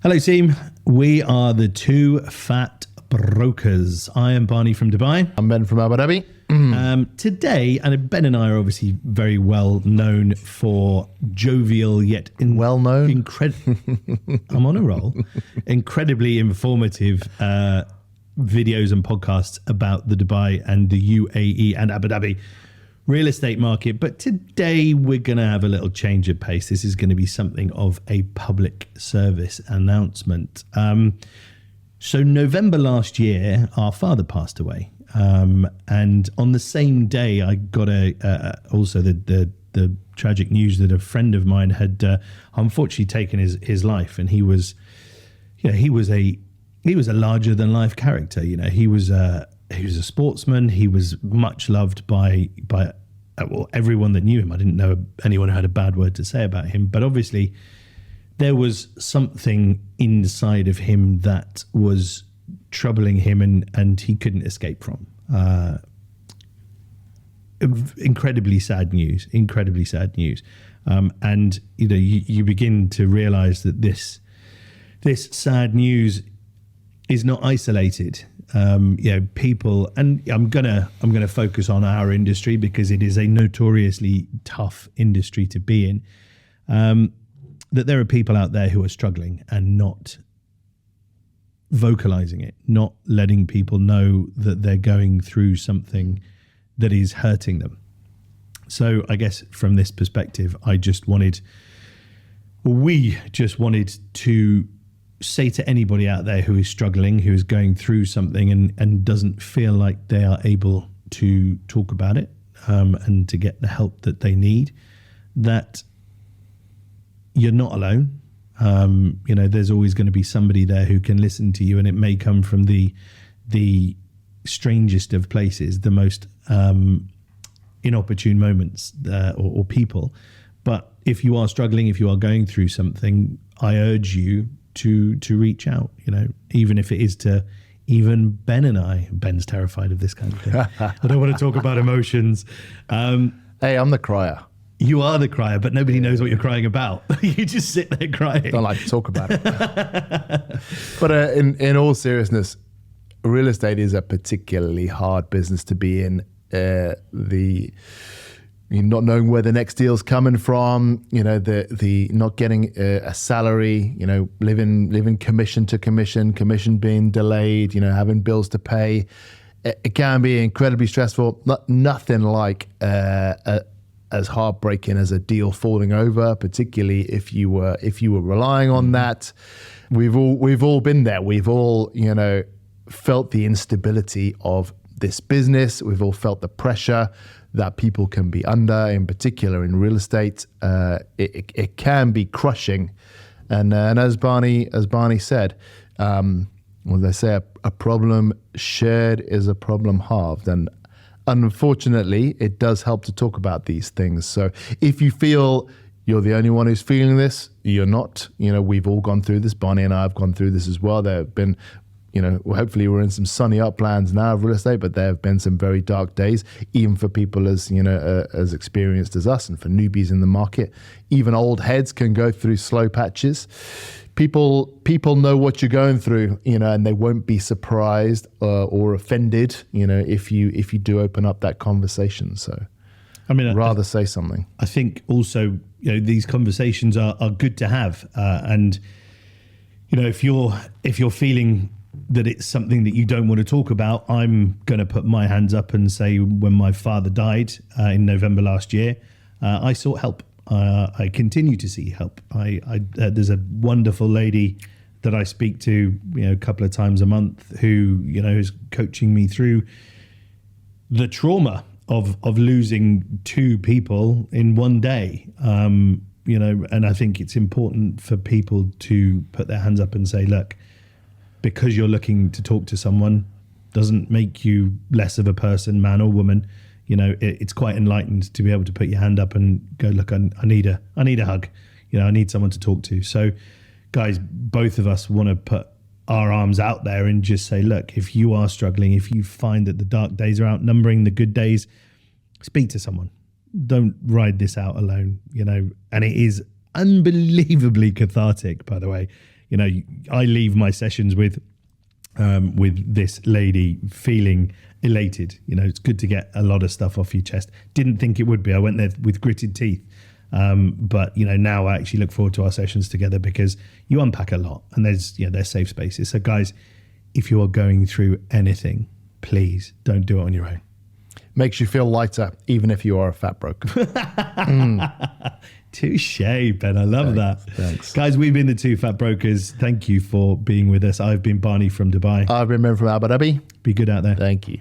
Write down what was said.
Hello, team. We are the Two Fat Brokers. I am Barney from Dubai. I'm Ben from Abu Dhabi. Today, and Ben and I are obviously very well known for jovial yet Well known. I'm on a roll. Incredibly informative videos and podcasts about the Dubai and the UAE and Abu Dhabi real estate market. But today we're going to have a little change of pace. This is going to be something of a public service announcement. So November last year, our father passed away. And on the same day, I got also the tragic news that a friend of mine had unfortunately taken his life. And he was a larger than life character. You know, he was a sportsman. He was much loved by everyone that knew him. I didn't know anyone who had a bad word to say about him, but obviously there was something inside of him that was troubling him and he couldn't escape from. Incredibly sad news. And you know, you begin to realize that this sad news is not isolated. People, and I'm gonna focus on our industry because it is a notoriously tough industry to be in. That there are people out there who are struggling and not vocalizing it, not letting people know that they're going through something that is hurting them. So I guess from this perspective, we just wanted to say to anybody out there who is struggling, who is going through something and doesn't feel like they are able to talk about it and to get the help that they need, that you're not alone. There's always going to be somebody there who can listen to you, and it may come from the strangest of places, the most inopportune moments or people. But if you are struggling, if you are going through something, I urge you to reach out, even if it is to even Ben and I. Ben's terrified of this kind of thing. I don't want to talk about emotions. Hey, I'm the crier. You are the crier, but nobody knows what you're crying about. You just sit there crying. Don't like to talk about it. But in all seriousness, real estate is a particularly hard business to be in. You're not knowing where the next deal's coming from, the not getting a salary, living commission to commission being delayed, having bills to pay. It can be incredibly stressful. Nothing like as heartbreaking as a deal falling over, particularly if you were relying on that. We've all been there. We've all, felt the instability of this business. We've all felt the pressure that people can be under, in particular in real estate. It can be crushing, and as Barney said, when they say a problem shared is a problem halved, and unfortunately, it does help to talk about these things. So if you feel you're the only one who's feeling this, you're not. We've all gone through this. Barney and I have gone through this as well. There have been, hopefully we're in some sunny uplands now of real estate, but there have been some very dark days, even for people as experienced as us, and for newbies in the market. Even old heads can go through slow patches. People know what you're going through, and they won't be surprised or offended, if you do open up that conversation. So, rather say something. I think also, these conversations are good to have, and if you're feeling that it's something that you don't want to talk about, I'm going to put my hands up and say, when my father died in November last year, I sought help. I continue to seek help. There's a wonderful lady that I speak to, a couple of times a month who, is coaching me through the trauma of losing two people in one day. And I think it's important for people to put their hands up and say, look, because you're looking to talk to someone doesn't make you less of a person, man or woman. It's quite enlightened to be able to put your hand up and go, look, I need a hug. I need someone to talk to. So guys, both of us want to put our arms out there and just say, look, if you are struggling, if you find that the dark days are outnumbering the good days, speak to someone. Don't ride this out alone, and it is unbelievably cathartic, by the way. You know, I leave my sessions with this lady feeling elated. You know, it's good to get a lot of stuff off your chest. Didn't think it would be. I went there with gritted teeth. But, you know, now I actually look forward to our sessions together because you unpack a lot and there's safe spaces. So guys, if you are going through anything, please don't do it on your own. Makes you feel lighter, even if you are a fat broker. Touche, Ben. I love that. Thanks. Guys, we've been the Two Fat Brokers. Thank you for being with us. I've been Barney from Dubai. I've been from Abu Dhabi. Be good out there. Thank you.